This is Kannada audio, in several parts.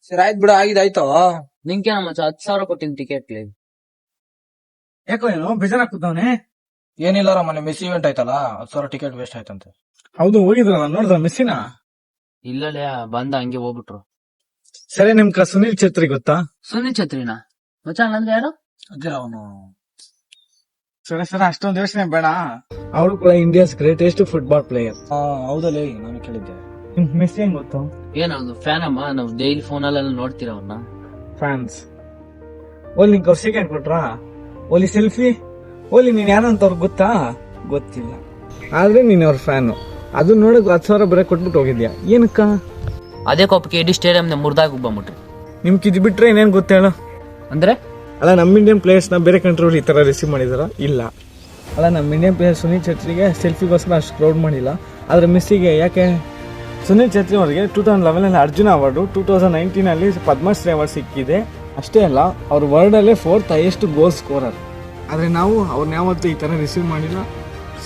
ಸರಿ ಆಯ್ತು ಬಿಡು, ಆಗಿದಾಯ್ತು. ನಿಂಗೆ ಮಚ್ಚ 10,000 ಕೊಟ್ಟಿನಿ ಟಿಕೆಟ್. ಯಾಕೋ ಏನೋ ಬೇಜಾರಾಗ್ತದವನೆ. ಏನಿಲ್ಲಾರ ಮೊನ್ನೆ ಮಿಸ್ ಇವೆಂಟ್ ಆಯ್ತಲ್ಲ, 10,000 ಟಿಕೆಟ್ ವೇಸ್ಟ್ ಆಯ್ತಂತೆ. ಹೌದು, ಹೋಗಿದ್ರಲ್ಲ, ನೋಡಿದ್ರ ಮಿಸ್ಸಿನ? ಇಲ್ಲಲೇ ಬಂದ ಹಂಗೆ ಹೋಗ್ಬಿಟ್ರು. ಸರಿ, ನಿಮ್ ಸುನಿಲ್ ಛೇತ್ರಿ ಗೊತ್ತಾ? ಸುನಿಲ್ ಛತ್ರಿನಾ ಮಚ್ಚ? ಹಂಗಂದ್ರೆ ಯಾರು? ಅದೇ ಅವನು. ಸರಿ ಅಷ್ಟೊಂದು ಯೋಚನೆ ಬೇಡ. ಅವರು ಕೂಡ ಇಂಡಿಯಾಸ್ ಗ್ರೇಟೆಸ್ಟ್ ಫುಟ್ಬಾಲ್ ಪ್ಲೇಯರ್. ಹೌದಲ್ಲೇ, ನಾನು ಕೇಳಿದ್ದೆ. ಮೆಸ್ಸಿ ಹೆಂಗ್ ಗೊತ್ತು? ಏನದು ಫ್ಯಾನ್ ಅಮ್ಮ, ನಾವು ಡೈಲಿ ಫೋನಲ್ಲೆಲ್ಲ ನೋಡ್ತೀರ ಅವ್ರನ್ನ. ಫ್ಯಾನ್ಸ್ ಓಲಿ ನಿಂಗೆ ಅವ್ರು ಸೆಕೆಂಡ್ ಕೊಟ್ರಾ? ಓಲಿ ಸೆಲ್ಫಿ ಓಲಿ ನೀನ್ ಯಾರಂತ ಅವ್ರಿಗೆ ಗೊತ್ತಾ? ಗೊತ್ತಿಲ್ಲ, ಆದ್ರೆ ನೀನ್ ಅವ್ರ ಫ್ಯಾನು. ಅದು ನೋಡಕ್ 10,000 ಬರೀ ಕೊಟ್ಬಿಟ್ಟು ಹೋಗಿದ್ಯಾ, ಏನಕ್ಕ? ಅದೇ ಕೋಪಕ್ಕೆ ಇಡೀ ಸ್ಟೇಡಿಯಂ ಮುರ್ದಾಗ ಬಂದ್ಬಿಟ್ರಿ. ನಿಮ್ಗೆ ಇದು ಬಿಟ್ರೆ ಏನೇನ್ ಗೊತ್ತೇಳು? ಅಂದ್ರೆ ಅಲ್ಲ, ನಮ್ಮ ಇಂಡಿಯನ್ ಪ್ಲೇಯರ್ಸ್ ನ ಬೇರೆ ಕಂಟ್ರಿಗಳು ಈ ತರ ರಿಸೀವ್ ಮಾಡಿದಾರ? ಇಲ್ಲ. ಅಲ್ಲ, ನಮ್ಮ ಇಂಡಿಯನ್ ಪ್ಲೇಯರ್ ಸುನಿಲ್ ಛತ್ರಿಗೆ ಸೆಲ್ಫಿಗೋಸ್ಕರ ಅಷ್ಟು ಕ್ರೌಡ್ ಮಾಡಿಲ್ಲ, ಆದ್ರೆ ಮೆಸ್ಸಿಗೆ ಯಾಕೆ? ಸುನಿಲ್ ಛತ್ರಿ ಅವರಿಗೆ 2011 ಅರ್ಜುನ ಅವಾರ್ಡು, 2019 ಪದ್ಮಶ್ರೀ ಅವಾರ್ಡ್ ಸಿಕ್ಕಿದೆ. ಅಷ್ಟೇ ಅಲ್ಲ, ಅವ್ರ ವರ್ಲ್ಡ್ ಅಲ್ಲೇ 4th ಹೈಯೆಸ್ಟ್ ಗೋಲ್ ಸ್ಕೋರರ್. ಆದ್ರೆ ನಾವು ಅವ್ರನ್ನ ಯಾವತ್ತೂ ಈ ತರ ರಿಸೀವ್ ಮಾಡಿಲ್ಲ,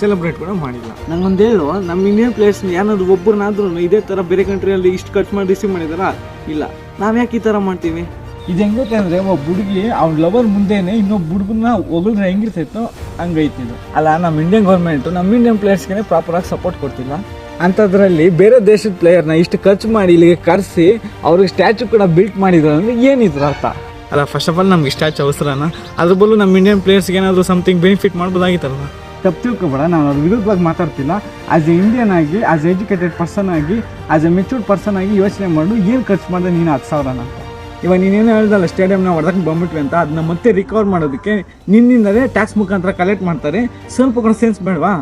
ಸೆಲೆಬ್ರೇಟ್ ಕೂಡ ಮಾಡಿಲ್ಲ. ನಂಗೊಂದು ಹೇಳು, ನಮ್ಮ ಇಂಡಿಯನ್ ಪ್ಲೇಯರ್ಸ್ ಏನಾದ್ರು ಒಬ್ಬರನ್ನಾದ್ರೂ ಇದೇ ತರ ಬೇರೆ ಕಂಟ್ರಿಯಲ್ಲಿ ಇಷ್ಟು ಖರ್ಚು ಮಾಡಿ ರಿಸೀವ್ ಮಾಡಿದಾರ? ಇಲ್ಲ. ನಾವ್ ಯಾಕೆ ಈ ತರ ಮಾಡ್ತೀವಿ? ಇದು ಹೆಂಗುತ್ತೆ ಅಂದ್ರೆ, ಒಬ್ಬ ಹುಡುಗಿ ಅವ್ನ ಲವರ್ ಮುಂದೆನೆ ಇನ್ನೊಬ್ಬ ಹುಡುಗನ ಹೊಗಳಿದ್ರೆ ಹೆಂಗಿರ್ತೈತೋ ಹಂಗೈತಿ ಇದು. ಅಲ್ಲ, ನಮ್ಮ ಇಂಡಿಯನ್ ಗೌರ್ಮೆಂಟ್ ನಮ್ಮ ಇಂಡಿಯನ್ ಪ್ಲೇಯರ್ಸ್ಗೆ ಪ್ರಾಪರ್ ಆಗಿ ಸಪೋರ್ಟ್ ಕೊಡ್ತಿಲ್ಲ. ಅಂಥದ್ರಲ್ಲಿ ಬೇರೆ ದೇಶದ ಪ್ಲೇಯರ್ನ ಇಷ್ಟು ಖರ್ಚು ಮಾಡಿ ಇಲ್ಲಿಗೆ ಕರೆಸಿ ಅವ್ರಿಗೆ ಸ್ಟ್ಯಾಚು ಕೂಡ ಬಿಲ್ಟ್ ಮಾಡಿದ್ರು ಅಂದ್ರೆ ಏನಿದ್ರ ಅರ್ಥ? ಅಲ್ಲ, ಫಸ್ಟ್ ಆಫ್ ಆಲ್ ನಮ್ಗೆ ಸ್ಟ್ಯಾಚು ಅವಸರನ? ಅದ್ರ ಬದಲು ನಮ್ಮ ಇಂಡಿಯನ್ ಪ್ಲೇಯರ್ಸ್ಗೆ ಏನಾದರೂ ಸಮಥಿಂಗ್ ಬೆನಿಫಿಟ್ ಮಾಡ್ಬೋದಾಗಿತ್ತಲ್ಲ. ತಪ್ಪು ತಿಳ್ಕೊಬೇಡ, ನಾನು ಅವ್ರ ವಿರುದ್ಧವಾಗಿ ಮಾತಾಡ್ತಿಲ್ಲ. ಆಸ್ ಎ ಇಂಡಿಯನ್ ಆಗಿ, ಆಸ್ ಎ ಎಜುಕೇಟೆಡ್ ಪರ್ಸನ್ ಆಗಿ, ಆಸ್ ಎ ಮೆಚೂರ್ಡ್ ಪರ್ಸನ್ ಆಗಿ ಯೋಚನೆ ಮಾಡು, ಏನು ಖರ್ಚು ಮಾಡಿದೆ ನೀನು 10,000 ಅಂತ. ಇವಾಗ ನೀನೇನು ಹೇಳ್ದಲ್ಲ ಸ್ಟೇಡಿಯಂನ ಹೊಡೆದಕ್ಕೆ ಬಂದ್ಬಿಟ್ವಿ ಅಂತ, ಅದನ್ನ ಮತ್ತೆ ರಿಕವರ್ ಮಾಡೋದಕ್ಕೆ ನಿನ್ನಿಂದಲೇ ಟ್ಯಾಕ್ಸ್ ಮುಖಾಂತರ ಕಲೆಕ್ಟ್ ಮಾಡ್ತಾರೆ. ಸ್ವಲ್ಪ ಕೂಡ ಸೆನ್ಸ್ ಬೇಡವಾ?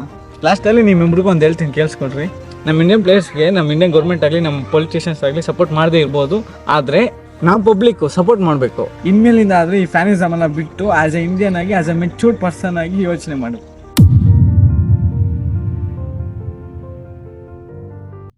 ಲಾಸ್ಟಲ್ಲಿ ನಿಮ್ಮ ಇಬ್ಬರಿಗೂ ಒಂದು ಹೇಳ್ತೀನಿ, ಕೇಳಿಸ್ಕೊಡ್ರಿ. ನಮ್ಮ ಇಂಡಿಯನ್ ಪ್ಲೇಯರ್ಸ್ಗೆ ನಮ್ಮ ಇಂಡಿಯನ್ ಗೌರ್ಮೆಂಟ್ ಆಗಲಿ ನಮ್ಮ ಪೊಲಿಟಿಷಿಯನ್ಸ್ ಆಗಲಿ ಸಪೋರ್ಟ್ ಮಾಡದೇ ಇರ್ಬೋದು, ಆದರೆ ನಾವು ಪಬ್ಲಿಕ್ ಸಪೋರ್ಟ್ ಮಾಡಬೇಕು. ಇನ್ಮೇಲಿಂದ ಆದರೆ ಈ ಫ್ಯಾನಿಸಮ್ ಎಲ್ಲ ಬಿಟ್ಟು ಆಸ್ ಎ ಇಂಡಿಯನ್ ಆಗಿ, ಆಸ್ ಎ ಮೆಚೂರ್ಡ್ ಪರ್ಸನ್ ಆಗಿ ಯೋಚನೆ ಮಾಡು.